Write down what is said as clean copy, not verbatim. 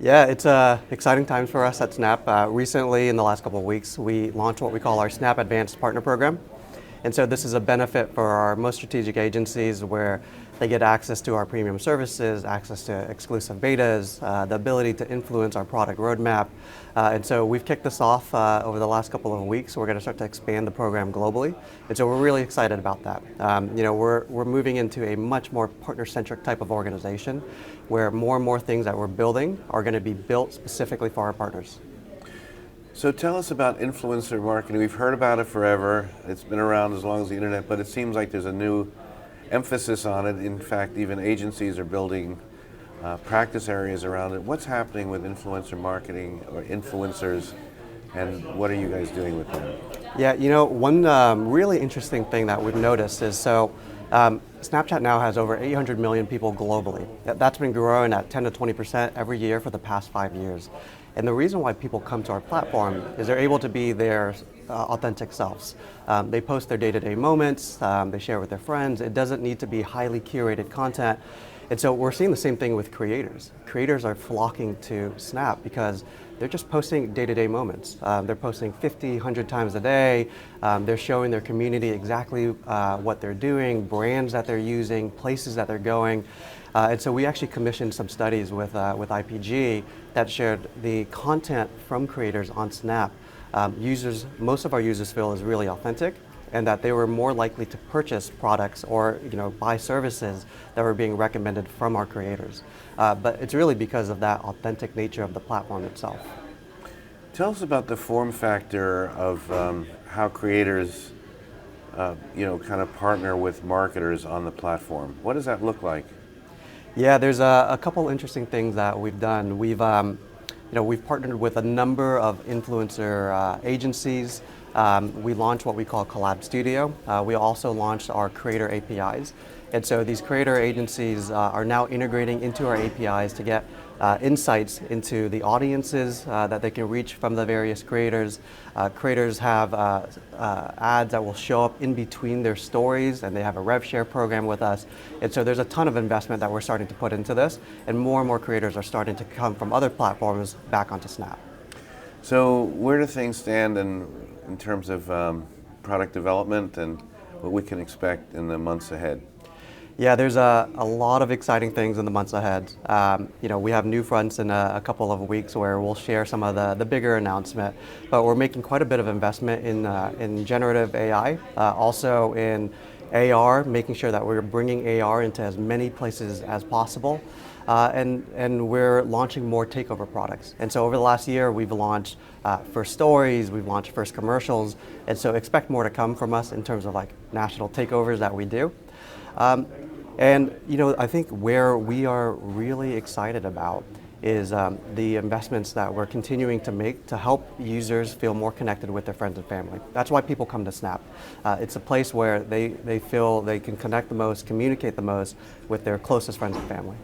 Yeah, it's exciting times for us at Snap. Recently, in the last couple of weeks, we launched what we call our Snap Advanced Partner Program. And so this is a benefit for our most strategic agencies where they get access to our premium services, access to exclusive betas, the ability to influence our product roadmap. And so we've kicked this off over the last couple of weeks. We're going to start to expand the program globally. And so we're really excited about that. We're moving into a much more partner-centric type of organization where more and more things that we're building are going to be built specifically for our partners. So tell us about influencer marketing. We've heard about it forever. It's been around as long as the internet, but it seems like there's a new emphasis on it. In fact, even agencies are building practice areas around it. What's happening with influencer marketing or influencers, and what are you guys doing with them? Yeah, one really interesting thing that we've noticed is Snapchat now has over 800 million people globally. That's been growing at 10 to 20% every year for the past 5 years. And the reason why people come to our platform is they're able to be their authentic selves. They post their day-to-day moments, they share with their friends. It doesn't need to be highly curated content. And so we're seeing the same thing with creators. Creators are flocking to Snap because they're just posting day-to-day moments. They're posting 50, 100 times a day. They're showing their community exactly what they're doing, brands that they're using, places that they're going. And so we actually commissioned some studies with IPG that shared the content from creators on Snap. Most of our users feel is really authentic, and that they were more likely to purchase products or buy services that were being recommended from our creators. But it's really because of that authentic nature of the platform itself. Tell us about the form factor of how creators kind of partner with marketers on the platform. What does that look like? Yeah, there's a couple interesting things that we've done. We've partnered with a number of influencer agencies. We launched what we call Collab Studio. We also launched our creator APIs. And so these creator agencies are now integrating into our APIs to get insights into the audiences that they can reach from the various creators. Creators have ads that will show up in between their stories, and they have a rev share program with us. And so there's a ton of investment that we're starting to put into this, and more creators are starting to come from other platforms back onto Snap. So where do things stand in terms of product development and what we can expect in the months ahead? Yeah, there's a lot of exciting things in the months ahead. We have NewFronts in a couple of weeks where we'll share some of the bigger announcement, but we're making quite a bit of investment in generative AI, also in AR, making sure that we're bringing AR into as many places as possible. And we're launching more takeover products. And so over the last year, we've launched first stories, we've launched first commercials, and so expect more to come from us in terms of like national takeovers that we do. I think where we are really excited about is the investments that we're continuing to make to help users feel more connected with their friends and family. That's why people come to Snap. It's a place where they feel they can connect the most, communicate the most with their closest friends and family.